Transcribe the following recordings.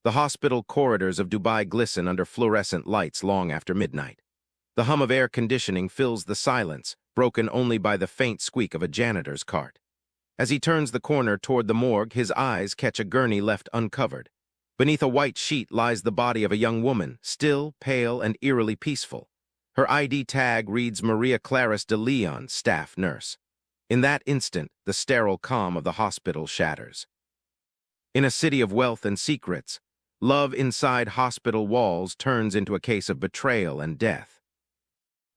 The hospital corridors of Dubai glisten under fluorescent lights long after midnight. The hum of air conditioning fills the silence, broken only by the faint squeak of a janitor's cart. As he turns the corner toward the morgue, his eyes catch a gurney left uncovered. Beneath a white sheet lies the body of a young woman, still, pale, and eerily peaceful. Her ID tag reads Maria Clarisse De Leon, staff nurse. In that instant, the sterile calm of the hospital shatters. In a city of wealth and secrets, love inside hospital walls turns into a case of betrayal and death.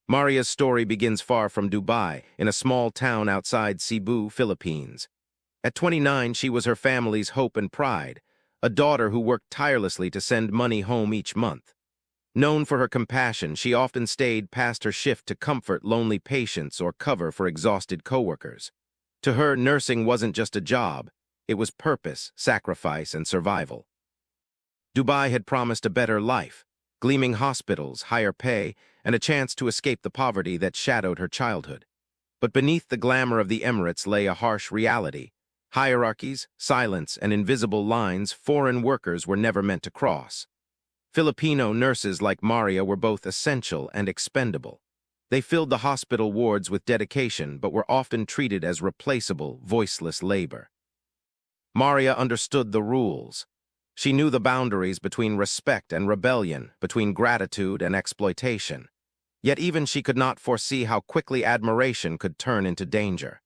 Maria's story begins far from Dubai, in a small town outside Cebu, Philippines. At 29, she was her family's hope and pride, a daughter who worked tirelessly to send money home each month. Known for her compassion, she often stayed past her shift to comfort lonely patients or cover for exhausted coworkers. To her, nursing wasn't just a job, it was purpose, sacrifice, and survival. Dubai had promised a better life, gleaming hospitals, higher pay, and a chance to escape the poverty that shadowed her childhood. But beneath the glamour of the Emirates lay a harsh reality. Hierarchies, silence, and invisible lines foreign workers were never meant to cross. Filipino nurses like Maria were both essential and expendable. They filled the hospital wards with dedication but were often treated as replaceable, voiceless labor. Maria understood the rules. She knew the boundaries between respect and rebellion, between gratitude and exploitation. Yet even she could not foresee how quickly admiration could turn into danger.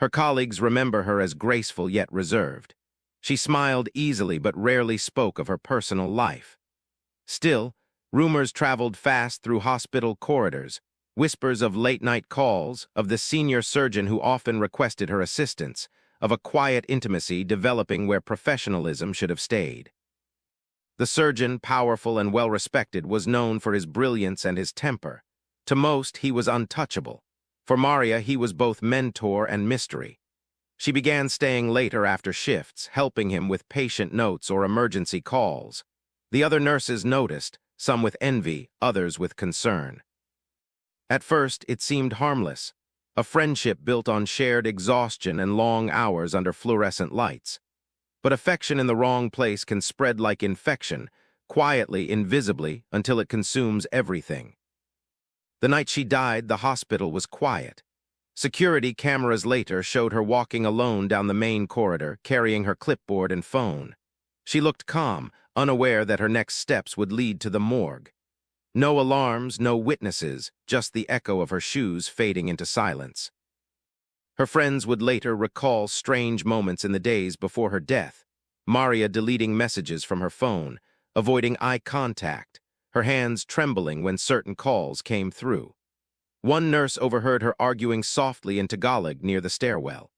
Her colleagues remember her as graceful yet reserved. She smiled easily but rarely spoke of her personal life. Still, rumors traveled fast through hospital corridors, whispers of late-night calls, of the senior surgeon who often requested her assistance, of a quiet intimacy developing where professionalism should have stayed. The surgeon, powerful and well-respected, was known for his brilliance and his temper. To most, he was untouchable. For Maria, he was both mentor and mystery. She began staying later after shifts, helping him with patient notes or emergency calls. The other nurses noticed, some with envy, others with concern. At first, it seemed harmless, a friendship built on shared exhaustion and long hours under fluorescent lights. But affection in the wrong place can spread like infection, quietly, invisibly, until it consumes everything. The night she died, the hospital was quiet. Security cameras later showed her walking alone down the main corridor, carrying her clipboard and phone. She looked calm, unaware that her next steps would lead to the morgue. No alarms, no witnesses, just the echo of her shoes fading into silence. Her friends would later recall strange moments in the days before her death, Maria deleting messages from her phone, avoiding eye contact, her hands trembling when certain calls came through. One nurse overheard her arguing softly in Tagalog near the stairwell.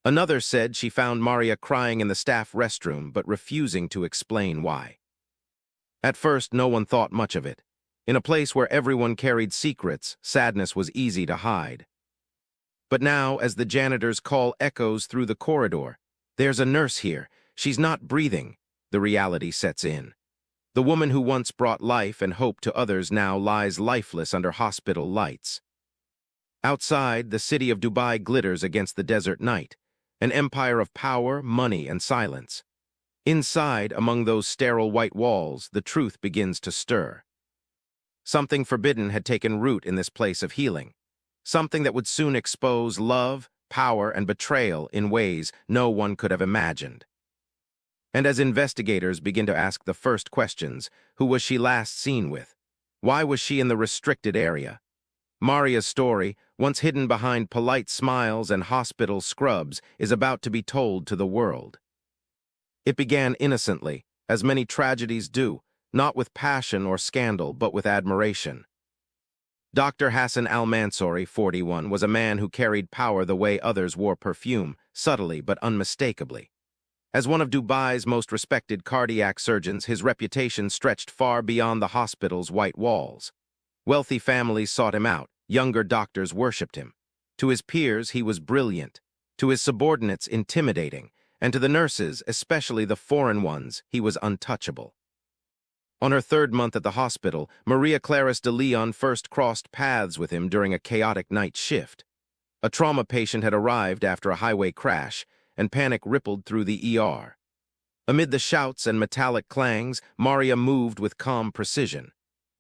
Another said she found Maria crying in the staff restroom but refusing to explain why. At first, no one thought much of it. In a place where everyone carried secrets, sadness was easy to hide. But now, as the janitor's call echoes through the corridor, "There's a nurse here. She's not breathing," the reality sets in. The woman who once brought life and hope to others now lies lifeless under hospital lights. Outside, the city of Dubai glitters against the desert night, an empire of power, money, and silence. Inside, among those sterile white walls, the truth begins to stir. Something forbidden had taken root in this place of healing, something that would soon expose love, power, and betrayal in ways no one could have imagined. And as investigators begin to ask the first questions, who was she last seen with? Why was she in the restricted area? Maria's story, once hidden behind polite smiles and hospital scrubs, is about to be told to the world. It began innocently, as many tragedies do, not with passion or scandal, but with admiration. Dr. Hassan Al-Mansoori, 41, was a man who carried power the way others wore perfume, subtly but unmistakably. As one of Dubai's most respected cardiac surgeons, his reputation stretched far beyond the hospital's white walls. Wealthy families sought him out, younger doctors worshipped him. To his peers, he was brilliant. To his subordinates, intimidating. And to the nurses, especially the foreign ones, he was untouchable. On her third month at the hospital, Maria Clarisse De Leon first crossed paths with him during a chaotic night shift. A trauma patient had arrived after a highway crash, and panic rippled through the ER. Amid the shouts and metallic clangs, Maria moved with calm precision.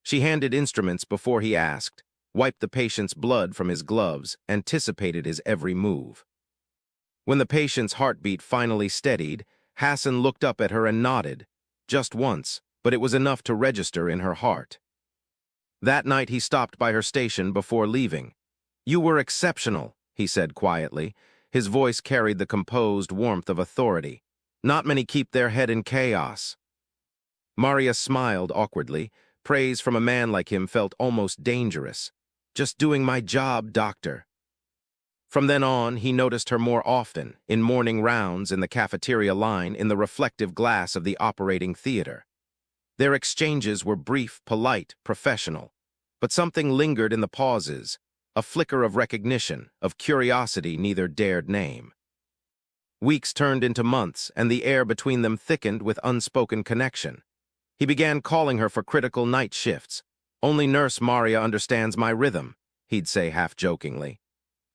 She handed instruments before he asked, wiped the patient's blood from his gloves, anticipated his every move. When the patient's heartbeat finally steadied, Hassan looked up at her and nodded, just once, but it was enough to register in her heart. That night he stopped by her station before leaving. "You were exceptional," he said quietly. His voice carried the composed warmth of authority. "Not many keep their head in chaos." Maria smiled awkwardly. Praise from a man like him felt almost dangerous. "Just doing my job, doctor." From then on, he noticed her more often, in morning rounds, in the cafeteria line, in the reflective glass of the operating theater. Their exchanges were brief, polite, professional, but something lingered in the pauses, a flicker of recognition, of curiosity neither dared name. Weeks turned into months, and the air between them thickened with unspoken connection. He began calling her for critical night shifts. "Only Nurse Maria understands my rhythm," he'd say half-jokingly.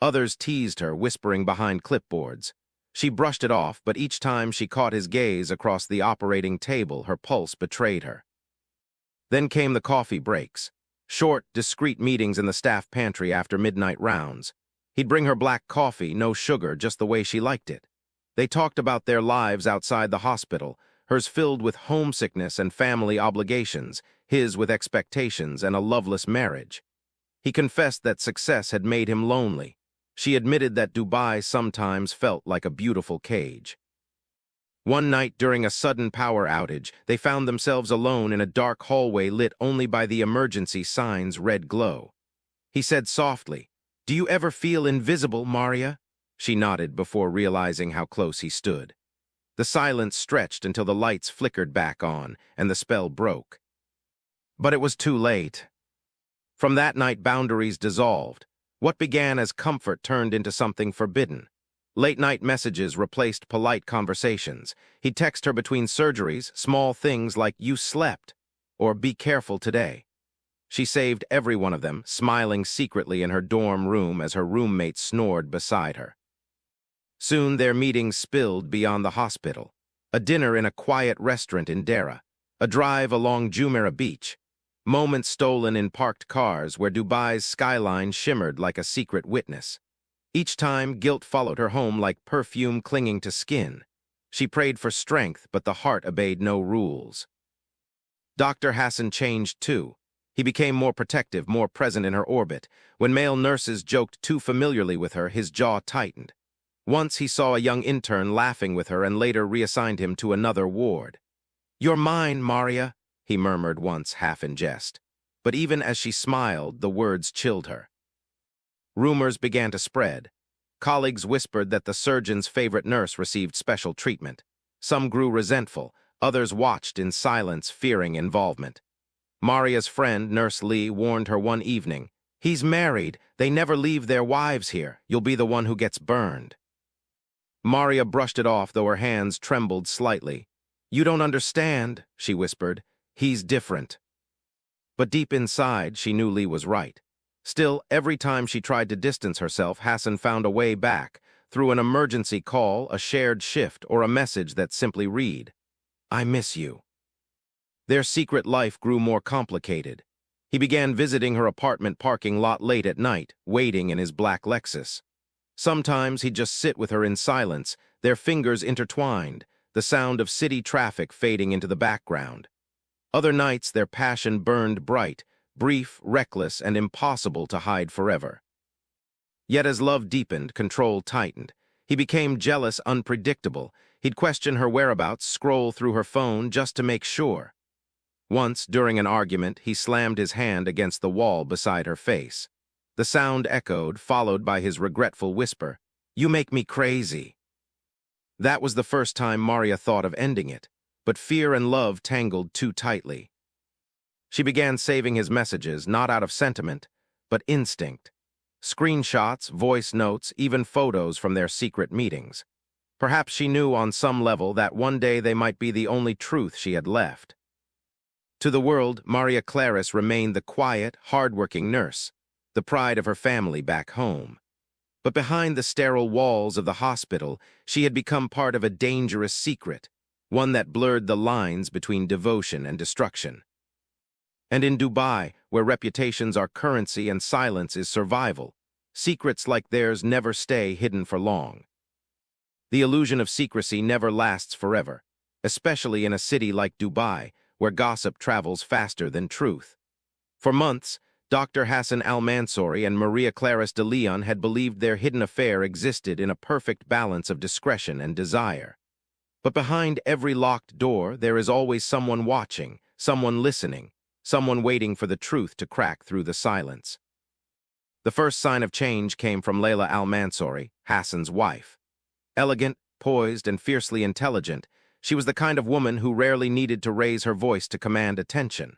Others teased her, whispering behind clipboards. She brushed it off, but each time she caught his gaze across the operating table, her pulse betrayed her. Then came the coffee breaks. Short, discreet meetings in the staff pantry after midnight rounds. He'd bring her black coffee, no sugar, just the way she liked it. They talked about their lives outside the hospital, hers filled with homesickness and family obligations, his with expectations and a loveless marriage. He confessed that success had made him lonely. She admitted that Dubai sometimes felt like a beautiful cage. One night during a sudden power outage, they found themselves alone in a dark hallway lit only by the emergency sign's red glow. He said softly, "Do you ever feel invisible, Maria?" She nodded before realizing how close he stood. The silence stretched until the lights flickered back on, and the spell broke. But it was too late. From that night, boundaries dissolved. What began as comfort turned into something forbidden. Late-night messages replaced polite conversations. He'd text her between surgeries, small things like "you slept" or "be careful today." She saved every one of them, smiling secretly in her dorm room as her roommate snored beside her. Soon their meetings spilled beyond the hospital. A dinner in a quiet restaurant in Dera, a drive along Jumeirah Beach, moments stolen in parked cars where Dubai's skyline shimmered like a secret witness. Each time, guilt followed her home like perfume clinging to skin. She prayed for strength, but the heart obeyed no rules. Dr. Hassan changed too. He became more protective, more present in her orbit. When male nurses joked too familiarly with her, his jaw tightened. Once he saw a young intern laughing with her and later reassigned him to another ward. "You're mine, Maria," he murmured once, half in jest. But even as she smiled, the words chilled her. Rumors began to spread. Colleagues whispered that the surgeon's favorite nurse received special treatment. Some grew resentful, others watched in silence, fearing involvement. Maria's friend, Nurse Lee, warned her one evening, "He's married. They never leave their wives here. You'll be the one who gets burned." Maria brushed it off, though her hands trembled slightly. "You don't understand," she whispered. "He's different." But deep inside, she knew Lee was right. Still, every time she tried to distance herself, Hassan found a way back, through an emergency call, a shared shift, or a message that simply read, "I miss you." Their secret life grew more complicated. He began visiting her apartment parking lot late at night, waiting in his black Lexus. Sometimes he'd just sit with her in silence, their fingers intertwined, the sound of city traffic fading into the background. Other nights, their passion burned bright, brief, reckless, and impossible to hide forever. Yet as love deepened, control tightened. He became jealous, unpredictable. He'd question her whereabouts, scroll through her phone just to make sure. Once, during an argument, he slammed his hand against the wall beside her face. The sound echoed, followed by his regretful whisper, "You make me crazy." That was the first time Maria thought of ending it, but fear and love tangled too tightly. She began saving his messages, not out of sentiment, but instinct. Screenshots, voice notes, even photos from their secret meetings. Perhaps she knew on some level that one day they might be the only truth she had left. To the world, Maria Clarisse remained the quiet, hard-working nurse, the pride of her family back home. But behind the sterile walls of the hospital, she had become part of a dangerous secret, one that blurred the lines between devotion and destruction. And in Dubai, where reputations are currency and silence is survival, secrets like theirs never stay hidden for long. The illusion of secrecy never lasts forever, especially in a city like Dubai, where gossip travels faster than truth. For months, Dr. Hassan Al-Mansoori and Maria Clarisse De Leon had believed their hidden affair existed in a perfect balance of discretion and desire. But behind every locked door, there is always someone watching, someone listening, someone waiting for the truth to crack through the silence. The first sign of change came from Layla Al-Mansoori, Hassan's wife. Elegant, poised, and fiercely intelligent, she was the kind of woman who rarely needed to raise her voice to command attention.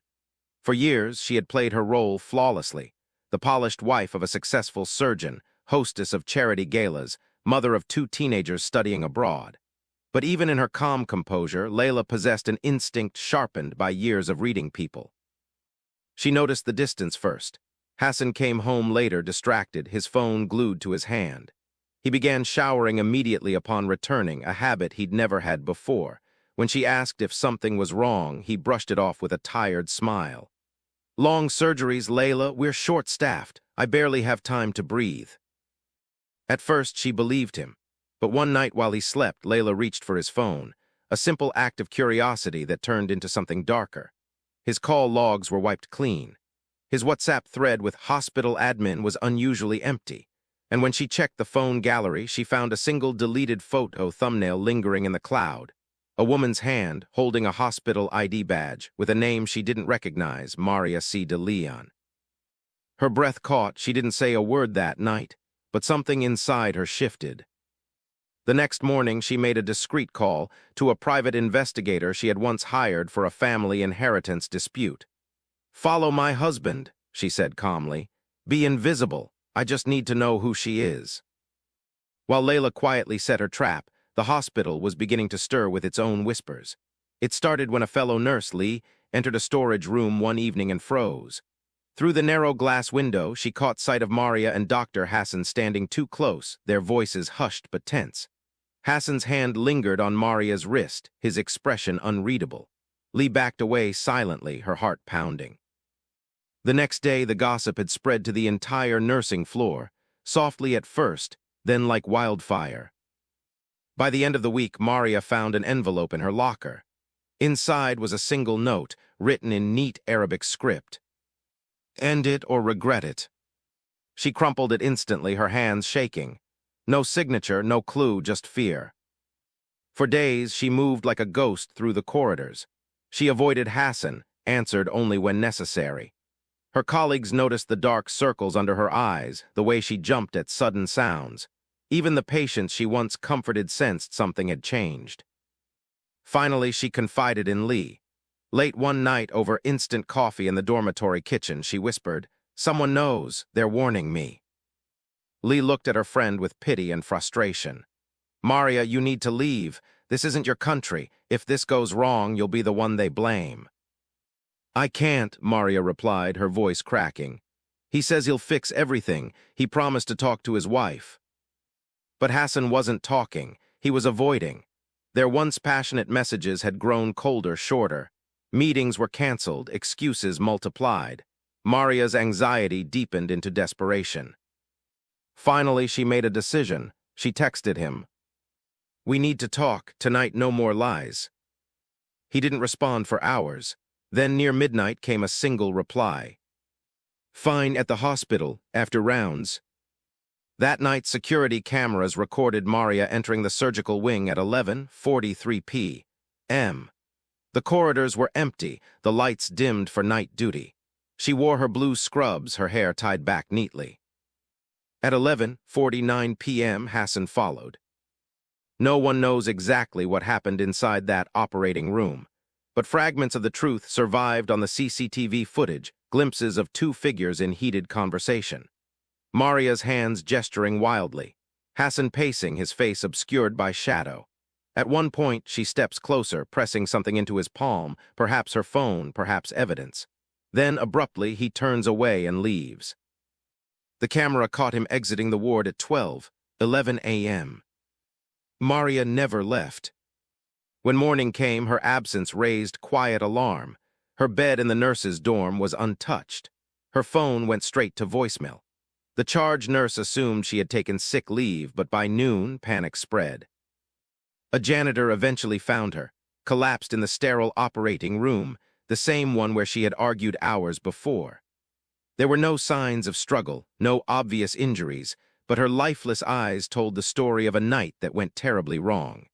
For years, she had played her role flawlessly, the polished wife of a successful surgeon, hostess of charity galas, mother of 2 teenagers studying abroad. But even in her calm composure, Layla possessed an instinct sharpened by years of reading people. She noticed the distance first. Hassan came home later distracted, his phone glued to his hand. He began showering immediately upon returning, a habit he'd never had before. When she asked if something was wrong, he brushed it off with a tired smile. "Long surgeries, Layla, we're short-staffed. I barely have time to breathe." At first, she believed him. But one night while he slept, Layla reached for his phone, a simple act of curiosity that turned into something darker. His call logs were wiped clean. His WhatsApp thread with hospital admin was unusually empty. And when she checked the phone gallery, she found a single deleted photo thumbnail lingering in the cloud. A woman's hand holding a hospital ID badge with a name she didn't recognize, Maria C. De Leon. Her breath caught. She didn't say a word that night, but something inside her shifted. The next morning, she made a discreet call to a private investigator she had once hired for a family inheritance dispute. "Follow my husband," she said calmly. "Be invisible. I just need to know who she is." While Layla quietly set her trap, the hospital was beginning to stir with its own whispers. It started when a fellow nurse, Lee, entered a storage room one evening and froze. Through the narrow glass window, she caught sight of Maria and Dr. Hassan standing too close, their voices hushed but tense. Hassan's hand lingered on Maria's wrist, his expression unreadable. Lee backed away silently, her heart pounding. The next day, the gossip had spread to the entire nursing floor, softly at first, then like wildfire. By the end of the week, Maria found an envelope in her locker. Inside was a single note, written in neat Arabic script. "End it or regret it." She crumpled it instantly, her hands shaking. No signature, no clue, just fear. For days, she moved like a ghost through the corridors. She avoided Hassan, answered only when necessary. Her colleagues noticed the dark circles under her eyes, the way she jumped at sudden sounds. Even the patients she once comforted sensed something had changed. Finally, she confided in Lee. Late one night, over instant coffee in the dormitory kitchen, she whispered, "Someone knows, they're warning me." Lee looked at her friend with pity and frustration. "Maria, you need to leave. This isn't your country. If this goes wrong, you'll be the one they blame." "I can't," Maria replied, her voice cracking. "He says he'll fix everything. He promised to talk to his wife." But Hassan wasn't talking. He was avoiding. Their once passionate messages had grown colder, shorter. Meetings were canceled, excuses multiplied. Maria's anxiety deepened into desperation. Finally, she made a decision. She texted him, "We need to talk. Tonight, no more lies." He didn't respond for hours. Then, near midnight, came a single reply. "Fine at the hospital, after rounds." That night, security cameras recorded Maria entering the surgical wing at 11:43 p.m. The corridors were empty, the lights dimmed for night duty. She wore her blue scrubs, her hair tied back neatly. At 11:49 p.m., Hassan followed. No one knows exactly what happened inside that operating room, but fragments of the truth survived on the CCTV footage, glimpses of 2 figures in heated conversation. Maria's hands gesturing wildly, Hassan pacing, his face obscured by shadow. At one point, she steps closer, pressing something into his palm, perhaps her phone, perhaps evidence. Then, abruptly, he turns away and leaves. The camera caught him exiting the ward at 12:11 a.m. Maria never left. When morning came, her absence raised quiet alarm. Her bed in the nurse's dorm was untouched. Her phone went straight to voicemail. The charge nurse assumed she had taken sick leave, but by noon, panic spread. A janitor eventually found her, collapsed in the sterile operating room, the same one where she had argued hours before. There were no signs of struggle, no obvious injuries, but her lifeless eyes told the story of a night that went terribly wrong.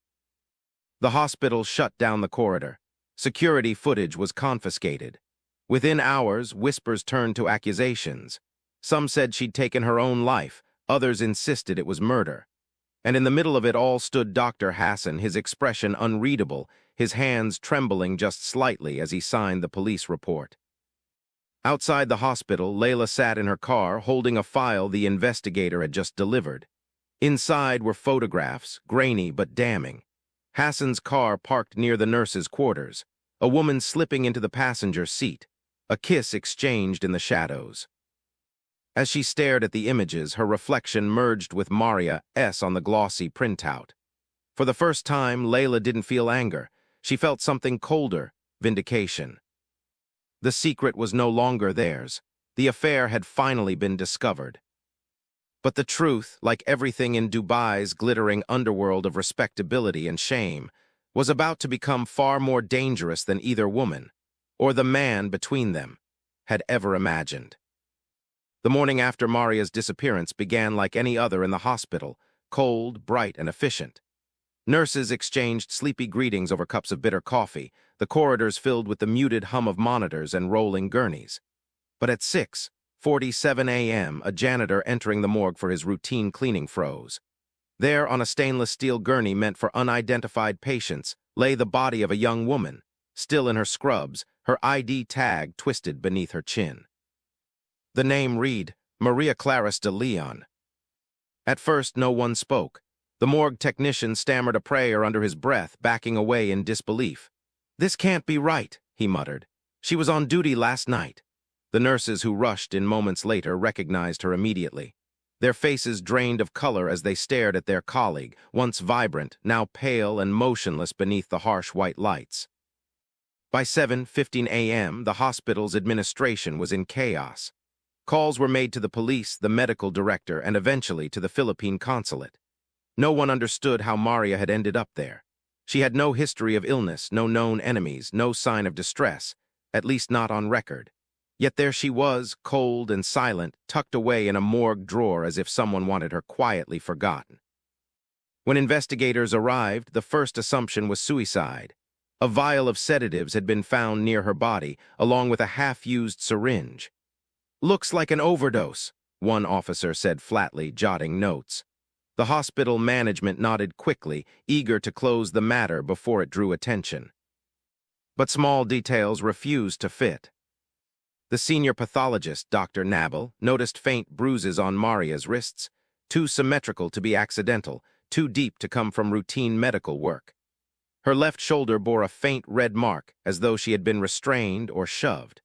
The hospital shut down the corridor. Security footage was confiscated. Within hours, whispers turned to accusations. Some said she'd taken her own life, others insisted it was murder. And in the middle of it all stood Dr. Hassan, his expression unreadable, his hands trembling just slightly as he signed the police report. Outside the hospital, Layla sat in her car holding a file the investigator had just delivered. Inside were photographs, grainy but damning. Hassan's car parked near the nurse's quarters, a woman slipping into the passenger seat, a kiss exchanged in the shadows. As she stared at the images, her reflection merged with Maria's on the glossy printout. For the first time, Layla didn't feel anger. She felt something colder, vindication. The secret was no longer theirs. The affair had finally been discovered. But the truth, like everything in Dubai's glittering underworld of respectability and shame, was about to become far more dangerous than either woman, or the man between them, had ever imagined. The morning after Maria's disappearance began like any other in the hospital, cold, bright, and efficient. Nurses exchanged sleepy greetings over cups of bitter coffee, the corridors filled with the muted hum of monitors and rolling gurneys. But at 6:47 a.m., a janitor entering the morgue for his routine cleaning froze. There, on a stainless steel gurney meant for unidentified patients, lay the body of a young woman, still in her scrubs, her ID tag twisted beneath her chin. The name read, Maria Clarisse De Leon. At first, no one spoke. The morgue technician stammered a prayer under his breath, backing away in disbelief. "This can't be right," he muttered. "She was on duty last night." The nurses who rushed in moments later recognized her immediately. Their faces drained of color as they stared at their colleague, once vibrant, now pale and motionless beneath the harsh white lights. By 7:15 a.m., the hospital's administration was in chaos. Calls were made to the police, the medical director, and eventually to the Philippine consulate. No one understood how Maria had ended up there. She had no history of illness, no known enemies, no sign of distress, at least not on record. Yet there she was, cold and silent, tucked away in a morgue drawer as if someone wanted her quietly forgotten. When investigators arrived, the first assumption was suicide. A vial of sedatives had been found near her body, along with a half-used syringe. "Looks like an overdose," one officer said flatly, jotting notes. The hospital management nodded quickly, eager to close the matter before it drew attention. But small details refused to fit. The senior pathologist, Dr. Nabel, noticed faint bruises on Maria's wrists, too symmetrical to be accidental, too deep to come from routine medical work. Her left shoulder bore a faint red mark, as though she had been restrained or shoved.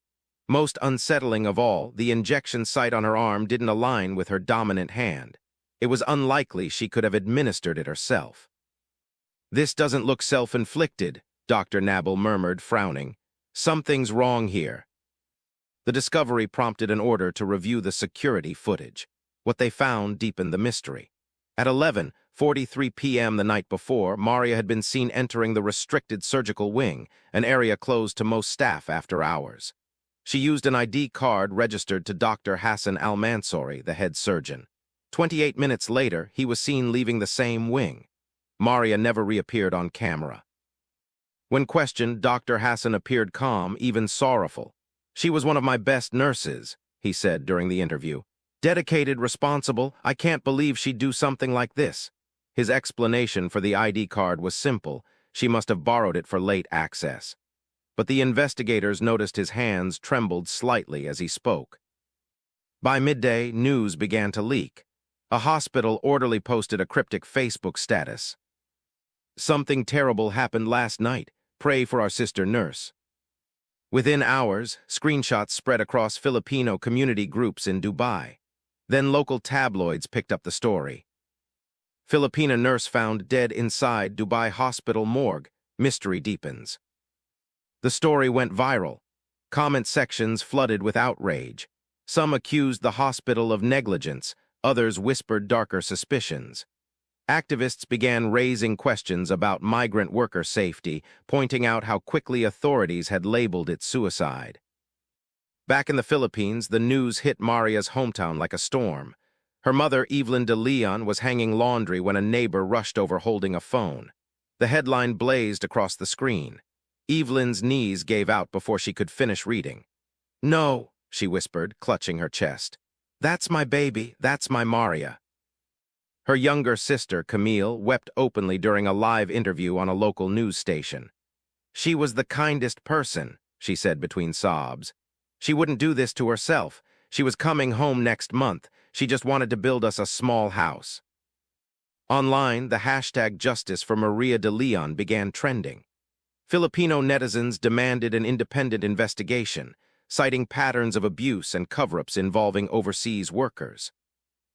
Most unsettling of all, the injection site on her arm didn't align with her dominant hand. It was unlikely she could have administered it herself. "This doesn't look self-inflicted," Dr. Nabel murmured, frowning. "Something's wrong here." The discovery prompted an order to review the security footage. What they found deepened the mystery. At 11:43 p.m. the night before, Maria had been seen entering the restricted surgical wing, an area closed to most staff after hours. She used an ID card registered to Dr. Hassan Al-Mansoori, the head surgeon. 28 minutes later, he was seen leaving the same wing. Maria never reappeared on camera. When questioned, Dr. Hassan appeared calm, even sorrowful. "She was one of my best nurses," he said during the interview. "Dedicated, responsible. I can't believe she'd do something like this." His explanation for the ID card was simple. She must have borrowed it for late access. But the investigators noticed his hands trembled slightly as he spoke. By midday, news began to leak. A hospital orderly posted a cryptic Facebook status. "Something terrible happened last night. Pray for our sister nurse." Within hours, screenshots spread across Filipino community groups in Dubai. Then local tabloids picked up the story. Filipina nurse found dead inside Dubai hospital morgue, mystery deepens. The story went viral. Comment sections flooded with outrage. Some accused the hospital of negligence, others whispered darker suspicions. Activists began raising questions about migrant worker safety, pointing out how quickly authorities had labeled it suicide. Back in the Philippines, the news hit Maria's hometown like a storm. Her mother, Evelyn De Leon, was hanging laundry when a neighbor rushed over holding a phone. The headline blazed across the screen. Evelyn's knees gave out before she could finish reading. "No," she whispered, clutching her chest. "That's my baby, that's my Maria." Her younger sister, Camille, wept openly during a live interview on a local news station. "She was the kindest person," she said between sobs. "She wouldn't do this to herself. She was coming home next month. She just wanted to build us a small house." Online, the hashtag Justice for Maria de Leon began trending. Filipino netizens demanded an independent investigation, citing patterns of abuse and cover-ups involving overseas workers.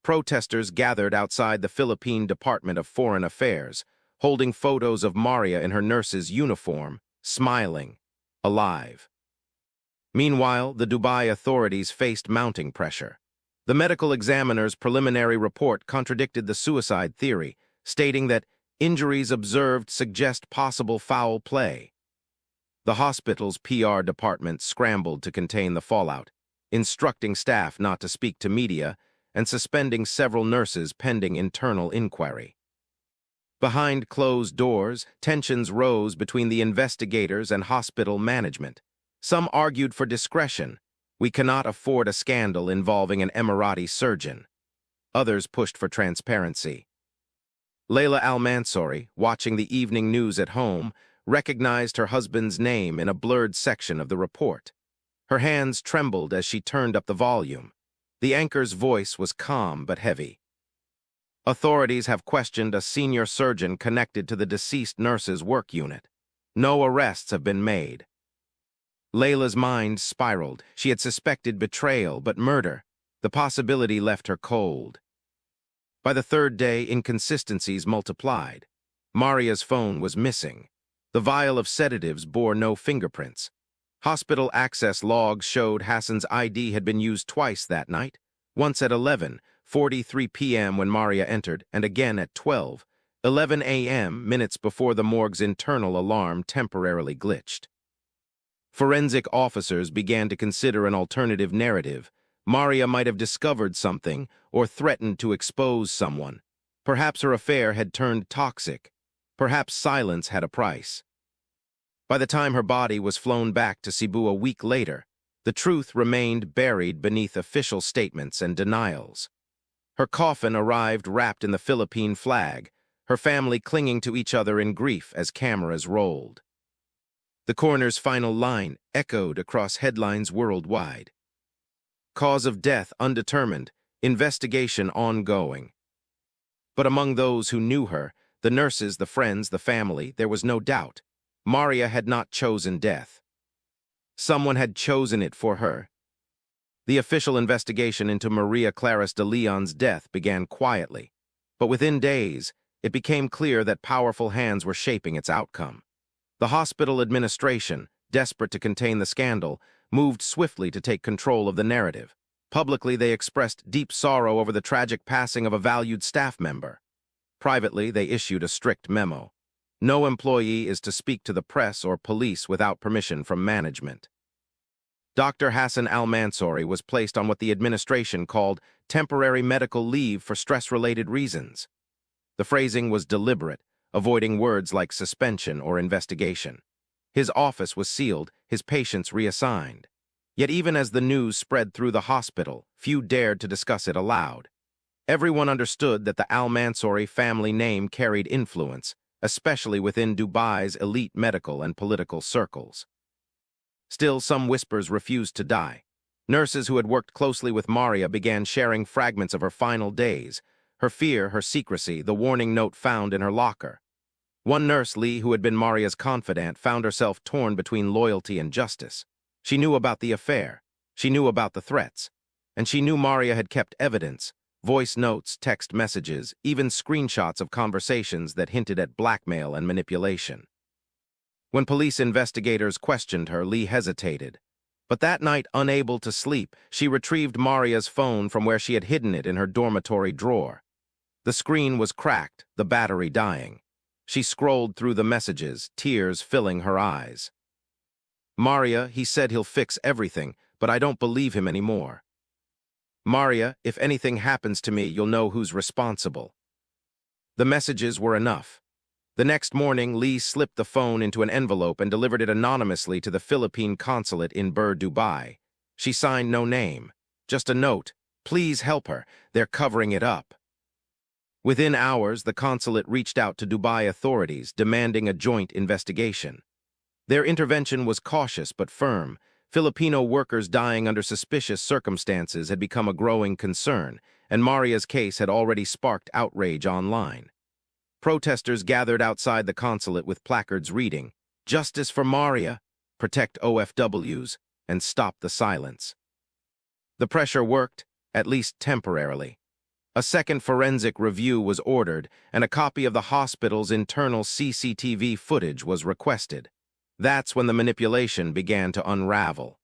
Protesters gathered outside the Philippine Department of Foreign Affairs, holding photos of Maria in her nurse's uniform, smiling, alive. Meanwhile, the Dubai authorities faced mounting pressure. The medical examiner's preliminary report contradicted the suicide theory, stating that injuries observed suggest possible foul play. The hospital's PR department scrambled to contain the fallout, instructing staff not to speak to media and suspending several nurses pending internal inquiry. Behind closed doors, tensions rose between the investigators and hospital management. Some argued for discretion. "We cannot afford a scandal involving an Emirati surgeon." Others pushed for transparency. Hassan Al-Mansoori, watching the evening news at home, recognized her husband's name in a blurred section of the report. Her hands trembled as she turned up the volume. The anchor's voice was calm but heavy. "Authorities have questioned a senior surgeon connected to the deceased nurse's work unit. No arrests have been made." Layla's mind spiraled. She had suspected betrayal, but murder. The possibility left her cold. By the third day, inconsistencies multiplied. Maria's phone was missing. The vial of sedatives bore no fingerprints. Hospital access logs showed Hassan's ID had been used twice that night, once at 11:43 p.m. when Maria entered, and again at 12:11 a.m., minutes before the morgue's internal alarm temporarily glitched. Forensic officers began to consider an alternative narrative. Maria might have discovered something or threatened to expose someone. Perhaps her affair had turned toxic. Perhaps silence had a price. By the time her body was flown back to Cebu a week later, the truth remained buried beneath official statements and denials. Her coffin arrived wrapped in the Philippine flag, her family clinging to each other in grief as cameras rolled. The coroner's final line echoed across headlines worldwide. Cause of death undetermined, investigation ongoing. But among those who knew her, the nurses, the friends, the family, there was no doubt. Maria had not chosen death. Someone had chosen it for her. The official investigation into Maria Clarisse De Leon's death began quietly, but within days, it became clear that powerful hands were shaping its outcome. The hospital administration, desperate to contain the scandal, moved swiftly to take control of the narrative. Publicly, they expressed deep sorrow over the tragic passing of a valued staff member. Privately, they issued a strict memo. No employee is to speak to the press or police without permission from management. Dr. Hassan Al-Mansoori was placed on what the administration called temporary medical leave for stress-related reasons. The phrasing was deliberate, avoiding words like suspension or investigation. His office was sealed, his patients reassigned. Yet even as the news spread through the hospital, few dared to discuss it aloud. Everyone understood that the Al-Mansoori family name carried influence, especially within Dubai's elite medical and political circles. Still, some whispers refused to die. Nurses who had worked closely with Maria began sharing fragments of her final days, her fear, her secrecy, the warning note found in her locker. One nurse, Lee, who had been Maria's confidant, found herself torn between loyalty and justice. She knew about the affair, she knew about the threats, and she knew Maria had kept evidence, voice notes, text messages, even screenshots of conversations that hinted at blackmail and manipulation. When police investigators questioned her, Lee hesitated. But that night, unable to sleep, she retrieved Maria's phone from where she had hidden it in her dormitory drawer. The screen was cracked, the battery dying. She scrolled through the messages, tears filling her eyes. "Maria, he said he'll fix everything, but I don't believe him anymore. Maria, if anything happens to me, you'll know who's responsible." The messages were enough. The next morning, Lee slipped the phone into an envelope and delivered it anonymously to the Philippine consulate in Dubai. She signed no name, just a note, "Please help her, they're covering it up." Within hours, the consulate reached out to Dubai authorities, demanding a joint investigation. Their intervention was cautious but firm. Filipino workers dying under suspicious circumstances had become a growing concern, and Maria's case had already sparked outrage online. Protesters gathered outside the consulate with placards reading, "Justice for Maria, protect OFWs, and stop the silence." The pressure worked, at least temporarily. A second forensic review was ordered, and a copy of the hospital's internal CCTV footage was requested. That's when the manipulation began to unravel.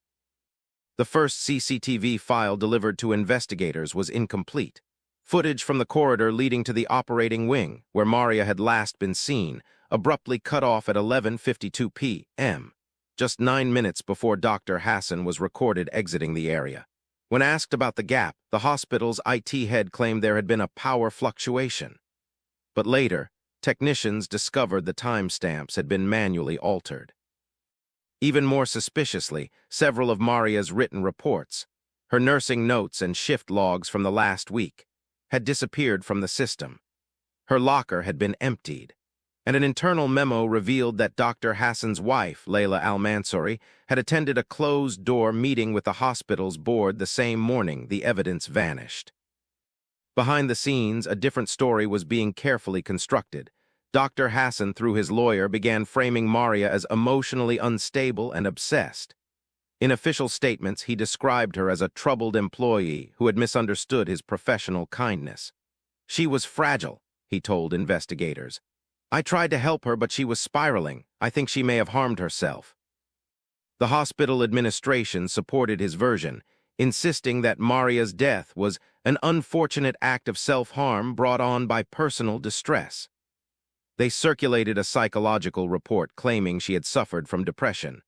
The first CCTV file delivered to investigators was incomplete. Footage from the corridor leading to the operating wing, where Maria had last been seen, abruptly cut off at 11:52 p.m., just 9 minutes before Dr. Hassan was recorded exiting the area. When asked about the gap, the hospital's IT head claimed there had been a power fluctuation. But later, technicians discovered the timestamps had been manually altered. Even more suspiciously, several of Maria's written reports, her nursing notes and shift logs from the last week, had disappeared from the system. Her locker had been emptied, and an internal memo revealed that Dr. Hassan's wife, Hassan Al-Mansoori, had attended a closed-door meeting with the hospital's board the same morning the evidence vanished. Behind the scenes, a different story was being carefully constructed. Dr. Hassan, through his lawyer, began framing Maria as emotionally unstable and obsessed. In official statements, he described her as a troubled employee who had misunderstood his professional kindness. "She was fragile," he told investigators. "I tried to help her, but she was spiraling. I think she may have harmed herself." The hospital administration supported his version, insisting that Maria's death was an unfortunate act of self-harm brought on by personal distress. They circulated a psychological report claiming she had suffered from depression,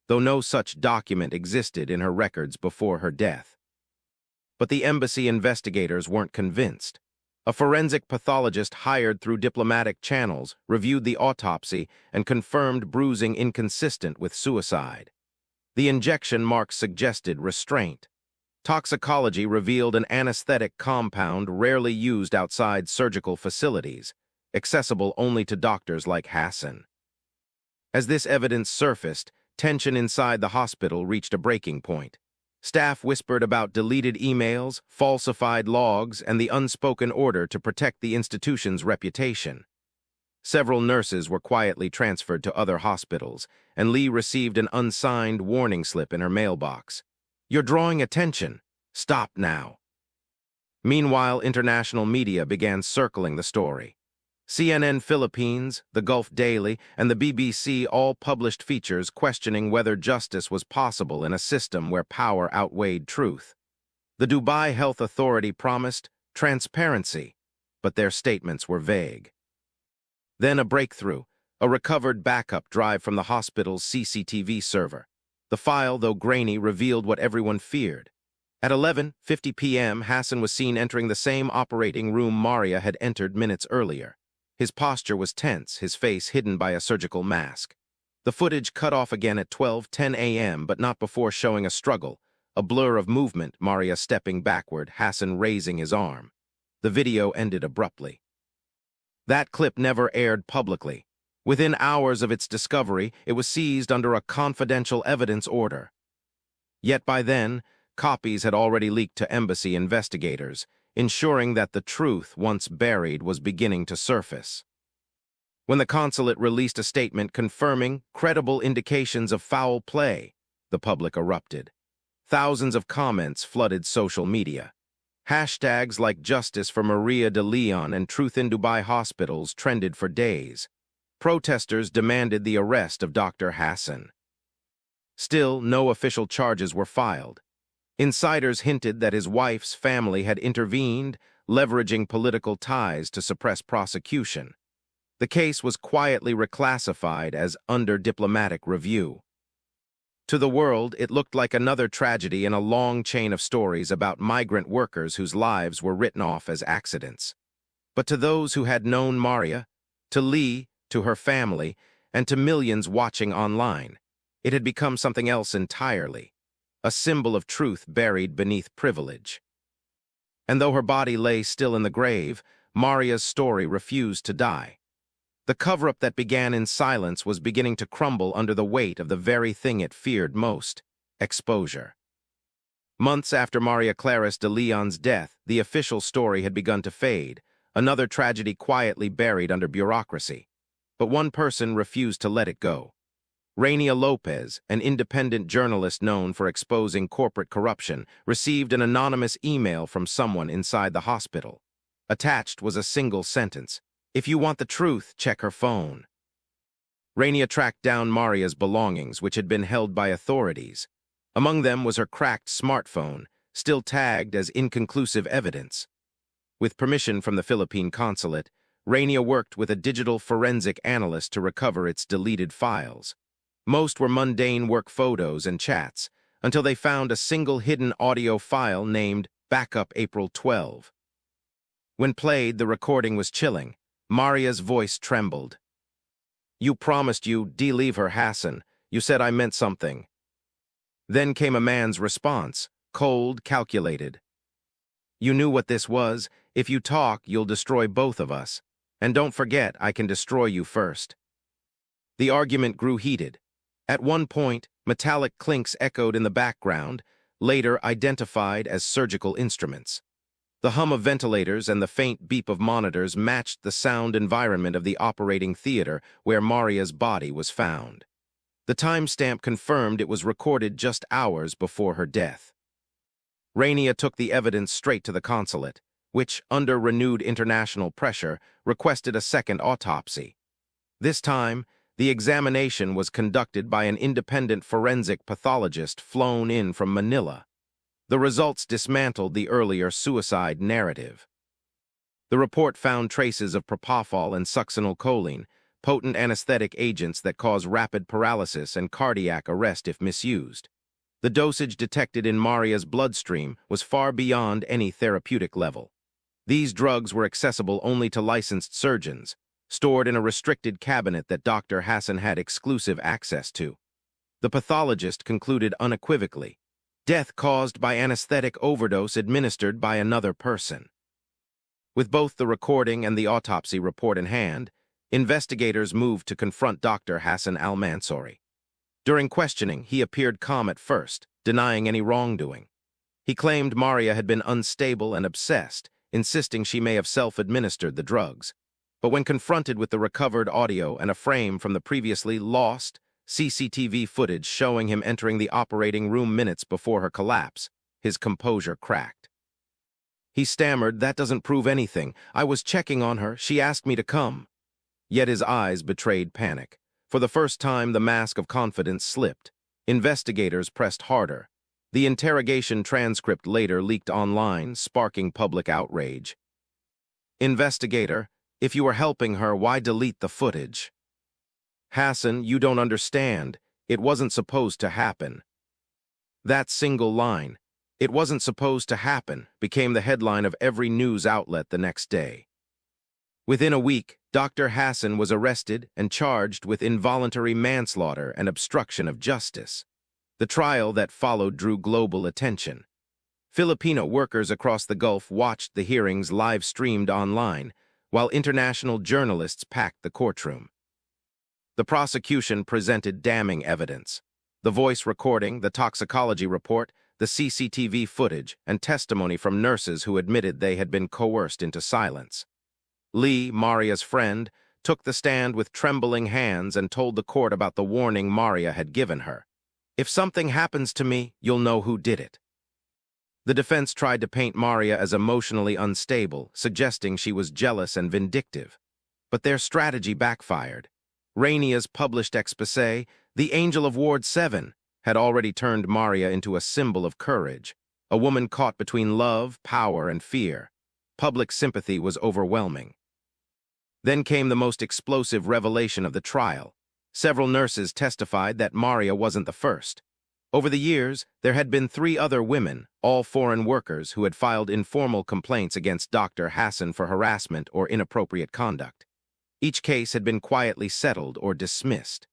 though no such document existed in her records before her death. But the embassy investigators weren't convinced. A forensic pathologist hired through diplomatic channels reviewed the autopsy and confirmed bruising inconsistent with suicide. The injection marks suggested restraint. Toxicology revealed an anesthetic compound rarely used outside surgical facilities, accessible only to doctors like Hassan. As this evidence surfaced, tension inside the hospital reached a breaking point. Staff whispered about deleted emails, falsified logs, and the unspoken order to protect the institution's reputation. Several nurses were quietly transferred to other hospitals, and Lee received an unsigned warning slip in her mailbox. "You're drawing attention. Stop now." Meanwhile, international media began circling the story. CNN Philippines, the Gulf Daily, and the BBC all published features questioning whether justice was possible in a system where power outweighed truth. The Dubai Health Authority promised transparency, but their statements were vague. Then a breakthrough, a recovered backup drive from the hospital's CCTV server. The file, though grainy, revealed what everyone feared. At 11:50 p.m., Hassan was seen entering the same operating room Maria had entered minutes earlier. His posture was tense, his face hidden by a surgical mask. The footage cut off again at 12:10 a.m., but not before showing a struggle, a blur of movement, Maria stepping backward, Hassan raising his arm. The video ended abruptly. That clip never aired publicly. Within hours of its discovery, it was seized under a confidential evidence order. Yet by then, copies had already leaked to embassy investigators, ensuring that the truth, once buried, was beginning to surface. When the consulate released a statement confirming credible indications of foul play, the public erupted. Thousands of comments flooded social media. Hashtags like Justice for Maria De Leon and Truth in Dubai hospitals trended for days. Protesters demanded the arrest of Dr. Hassan. Still, no official charges were filed. Insiders hinted that his wife's family had intervened, leveraging political ties to suppress prosecution. The case was quietly reclassified as under diplomatic review. To the world, it looked like another tragedy in a long chain of stories about migrant workers whose lives were written off as accidents. But to those who had known Maria, to Lee, to her family, and to millions watching online, it had become something else entirely, a symbol of truth buried beneath privilege. And though her body lay still in the grave, Maria's story refused to die. The cover-up that began in silence was beginning to crumble under the weight of the very thing it feared most: exposure. Months after Maria Clarisse De Leon's death, the official story had begun to fade, another tragedy quietly buried under bureaucracy. But one person refused to let it go. Rania Lopez, an independent journalist known for exposing corporate corruption, received an anonymous email from someone inside the hospital. Attached was a single sentence: "If you want the truth, check her phone." Rania tracked down Maria's belongings, which had been held by authorities. Among them was her cracked smartphone, still tagged as inconclusive evidence. With permission from the Philippine consulate, Rania worked with a digital forensic analyst to recover its deleted files. Most were mundane work photos and chats, until they found a single hidden audio file named Backup April 12. When played, the recording was chilling. Maria's voice trembled. "You promised you'd leave her, Hassan. You said I meant something." Then came a man's response, cold, calculated. "You knew what this was. If you talk, you'll destroy both of us. And don't forget, I can destroy you first." The argument grew heated. At one point, metallic clinks echoed in the background, later identified as surgical instruments. The hum of ventilators and the faint beep of monitors matched the sound environment of the operating theater where Maria's body was found. The timestamp confirmed it was recorded just hours before her death. Rania took the evidence straight to the consulate, which, under renewed international pressure, requested a second autopsy. This time, the examination was conducted by an independent forensic pathologist flown in from Manila. The results dismantled the earlier suicide narrative. The report found traces of propofol and succinylcholine, potent anesthetic agents that cause rapid paralysis and cardiac arrest if misused. The dosage detected in Maria's bloodstream was far beyond any therapeutic level. These drugs were accessible only to licensed surgeons, stored in a restricted cabinet that Dr. Hassan had exclusive access to. The pathologist concluded unequivocally: death caused by anesthetic overdose administered by another person. With both the recording and the autopsy report in hand, investigators moved to confront Dr. Hassan Al-Mansoori. During questioning, he appeared calm at first, denying any wrongdoing. He claimed Maria had been unstable and obsessed, insisting she may have self-administered the drugs. But when confronted with the recovered audio and a frame from the previously lost CCTV footage showing him entering the operating room minutes before her collapse, his composure cracked. He stammered, "That doesn't prove anything. I was checking on her. She asked me to come." Yet his eyes betrayed panic. For the first time, the mask of confidence slipped. Investigators pressed harder. The interrogation transcript later leaked online, sparking public outrage. "Investigator, if you were helping her, why delete the footage?" "Hassan, you don't understand. It wasn't supposed to happen." That single line, "It wasn't supposed to happen," became the headline of every news outlet the next day. Within a week, Dr. Hassan was arrested and charged with involuntary manslaughter and obstruction of justice. The trial that followed drew global attention. Filipino workers across the Gulf watched the hearings live-streamed online, while international journalists packed the courtroom. The prosecution presented damning evidence: the voice recording, the toxicology report, the CCTV footage, and testimony from nurses who admitted they had been coerced into silence. Lee, Maria's friend, took the stand with trembling hands and told the court about the warning Maria had given her. "If something happens to me, you'll know who did it." The defense tried to paint Maria as emotionally unstable, suggesting she was jealous and vindictive. But their strategy backfired. Rainia's published exposé, The Angel of Ward 7, had already turned Maria into a symbol of courage, a woman caught between love, power, and fear. Public sympathy was overwhelming. Then came the most explosive revelation of the trial. Several nurses testified that Maria wasn't the first. Over the years, there had been 3 other women, all foreign workers, who had filed informal complaints against Dr. Hassan for harassment or inappropriate conduct. Each case had been quietly settled or dismissed.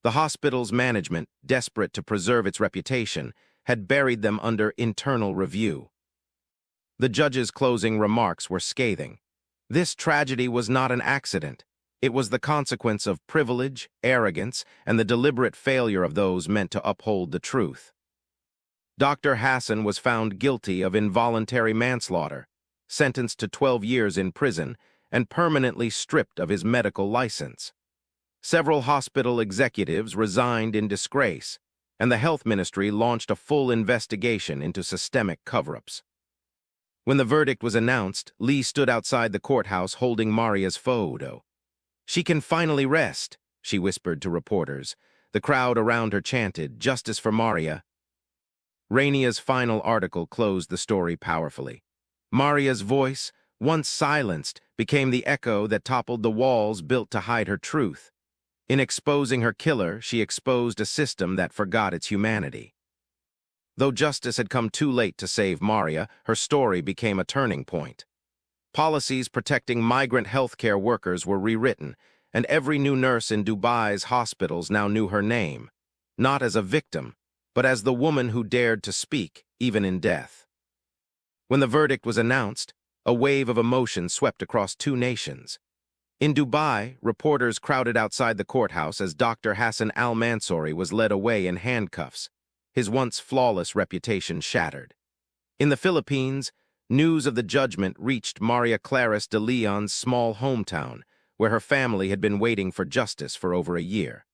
The hospital's management, desperate to preserve its reputation, had buried them under internal review. The judge's closing remarks were scathing. This tragedy was not an accident. It was the consequence of privilege, arrogance, and the deliberate failure of those meant to uphold the truth. Dr. Hassan was found guilty of involuntary manslaughter, sentenced to 12 years in prison, and permanently stripped of his medical license. Several hospital executives resigned in disgrace, and the health ministry launched a full investigation into systemic cover-ups. When the verdict was announced, Lee stood outside the courthouse holding Maria's photo. "She can finally rest," she whispered to reporters. The crowd around her chanted, "Justice for Maria." Rainia's final article closed the story powerfully. Maria's voice, once silenced, became the echo that toppled the walls built to hide her truth. In exposing her killer, she exposed a system that forgot its humanity. Though justice had come too late to save Maria, her story became a turning point. Policies protecting migrant healthcare workers were rewritten, and every new nurse in Dubai's hospitals now knew her name, not as a victim, but as the woman who dared to speak, even in death. When the verdict was announced, a wave of emotion swept across 2 nations. In Dubai, reporters crowded outside the courthouse as Dr. Hassan Al-Mansoori was led away in handcuffs, his once flawless reputation shattered. In the Philippines, news of the judgment reached Maria Clarisse De Leon's small hometown, where her family had been waiting for justice for over a year.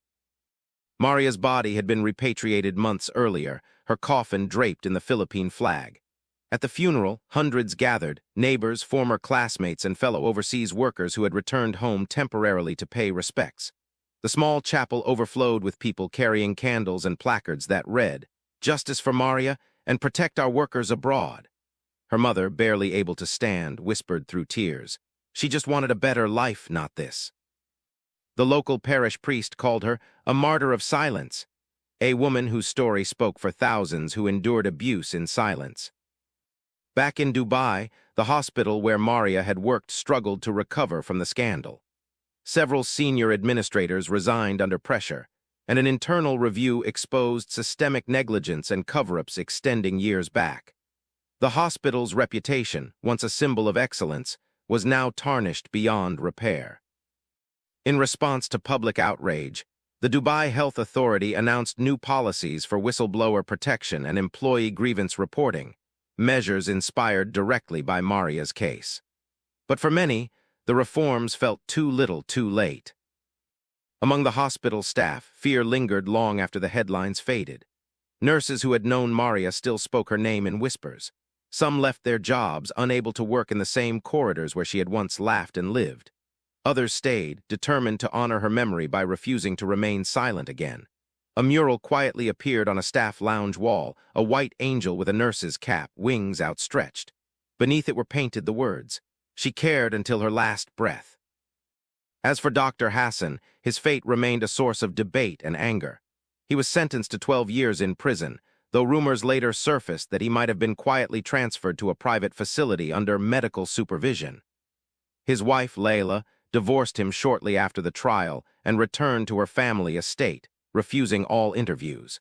Maria's body had been repatriated months earlier, her coffin draped in the Philippine flag. At the funeral, hundreds gathered, neighbors, former classmates, and fellow overseas workers who had returned home temporarily to pay respects. The small chapel overflowed with people carrying candles and placards that read, "Justice for Maria and protect our workers abroad." Her mother, barely able to stand, whispered through tears, "She just wanted a better life, not this." The local parish priest called her a martyr of silence, a woman whose story spoke for thousands who endured abuse in silence. Back in Dubai, the hospital where Maria had worked struggled to recover from the scandal. Several senior administrators resigned under pressure, and an internal review exposed systemic negligence and cover-ups extending years back. The hospital's reputation, once a symbol of excellence, was now tarnished beyond repair. In response to public outrage, the Dubai Health Authority announced new policies for whistleblower protection and employee grievance reporting, measures inspired directly by Maria's case. But for many, the reforms felt too little too late. Among the hospital staff, fear lingered long after the headlines faded. Nurses who had known Maria still spoke her name in whispers. Some left their jobs, unable to work in the same corridors where she had once laughed and lived. Others stayed, determined to honor her memory by refusing to remain silent again. A mural quietly appeared on a staff lounge wall, a white angel with a nurse's cap, wings outstretched. Beneath it were painted the words, "She cared until her last breath." As for Dr. Hassan, his fate remained a source of debate and anger. He was sentenced to 12 years in prison, though rumors later surfaced that he might have been quietly transferred to a private facility under medical supervision. His wife, Layla, divorced him shortly after the trial and returned to her family estate, refusing all interviews.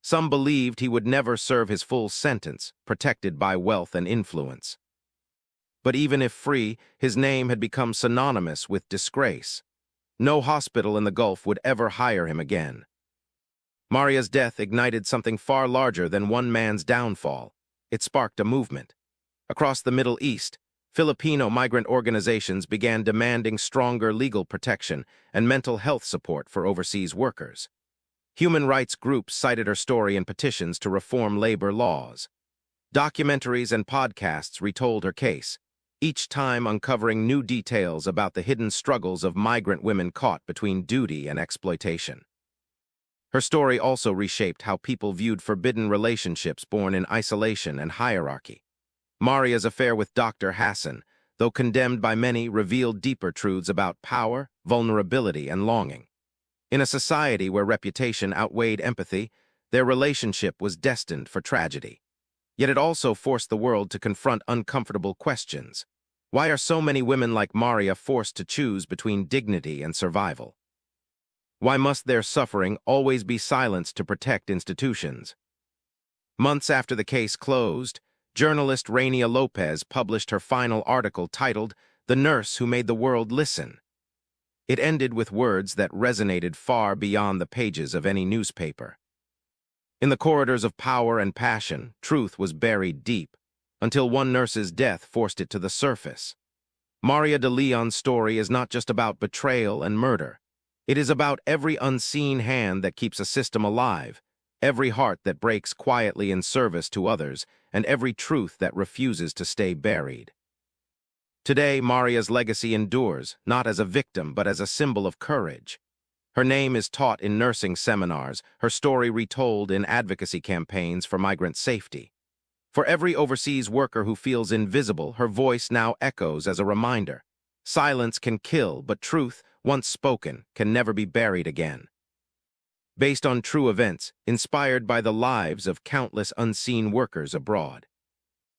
Some believed he would never serve his full sentence, protected by wealth and influence. But even if free, his name had become synonymous with disgrace. No hospital in the Gulf would ever hire him again. Maria's death ignited something far larger than one man's downfall. It sparked a movement. Across the Middle East, Filipino migrant organizations began demanding stronger legal protection and mental health support for overseas workers. Human rights groups cited her story in petitions to reform labor laws. Documentaries and podcasts retold her case. each time uncovering new details about the hidden struggles of migrant women caught between duty and exploitation. Her story also reshaped how people viewed forbidden relationships born in isolation and hierarchy. Maria's affair with Dr. Hassan, though condemned by many, revealed deeper truths about power, vulnerability, and longing. In a society where reputation outweighed empathy, their relationship was destined for tragedy. Yet it also forced the world to confront uncomfortable questions. Why are so many women like Maria forced to choose between dignity and survival? Why must their suffering always be silenced to protect institutions? Months after the case closed, journalist Rania Lopez published her final article titled "The Nurse Who Made the World Listen." It ended with words that resonated far beyond the pages of any newspaper. In the corridors of power and passion, truth was buried deep, until one nurse's death forced it to the surface. Maria De Leon's story is not just about betrayal and murder. It is about every unseen hand that keeps a system alive, every heart that breaks quietly in service to others, and every truth that refuses to stay buried. Today, Maria's legacy endures, not as a victim, but as a symbol of courage. Her name is taught in nursing seminars, her story retold in advocacy campaigns for migrant safety. For every overseas worker who feels invisible, her voice now echoes as a reminder. Silence can kill, but truth, once spoken, can never be buried again. Based on true events, inspired by the lives of countless unseen workers abroad.